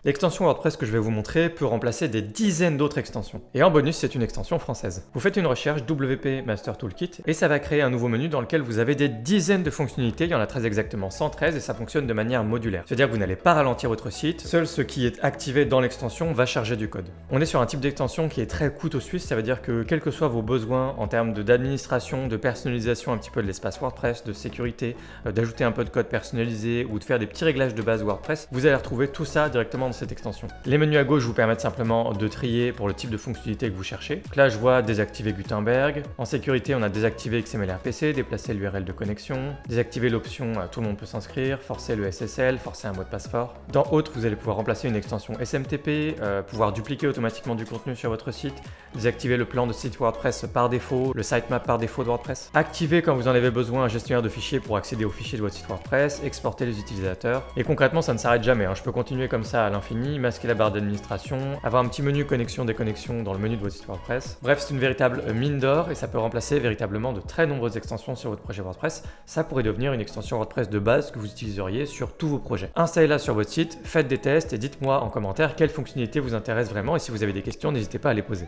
L'extension WordPress que je vais vous montrer peut remplacer des dizaines d'autres extensions. Et en bonus, c'est une extension française. Vous faites une recherche WP Master Toolkit et ça va créer un nouveau menu dans lequel vous avez des dizaines de fonctionnalités. Il y en a très exactement 113 et ça fonctionne de manière modulaire. C'est-à-dire que vous n'allez pas ralentir votre site, seul ce qui est activé dans l'extension va charger du code. On est sur un type d'extension qui est très couteau suisse, ça veut dire que quels que soient vos besoins en termes d'administration, de personnalisation un petit peu de l'espace WordPress, de sécurité, d'ajouter un peu de code personnalisé ou de faire des petits réglages de base WordPress, vous allez retrouver tout ça directement dans cette extension. Les menus à gauche vous permettent simplement de trier pour le type de fonctionnalité que vous cherchez. Donc là, je vois désactiver Gutenberg. En sécurité, on a désactivé XML/RPC, déplacer l'URL de connexion, désactiver l'option tout le monde peut s'inscrire, forcer le SSL, forcer un mot de passe fort. Dans Autres, vous allez pouvoir remplacer une extension SMTP, pouvoir dupliquer automatiquement du contenu sur votre site, désactiver le plan de site WordPress par défaut, le sitemap par défaut de WordPress, activer quand vous en avez besoin un gestionnaire de fichiers pour accéder aux fichiers de votre site WordPress, exporter les utilisateurs. Et concrètement, ça ne s'arrête jamais, Je peux continuer comme ça à l'infini, masquer la barre d'administration, avoir un petit menu connexion déconnexion dans le menu de votre site WordPress. Bref, c'est une véritable mine d'or et ça peut remplacer véritablement de très nombreuses extensions sur votre projet WordPress. Ça pourrait devenir une extension WordPress de base que vous utiliseriez sur tous vos projets. Installez-la sur votre site, faites des tests et dites-moi en commentaire quelles fonctionnalités vous intéressent vraiment et si vous avez des questions, n'hésitez pas à les poser.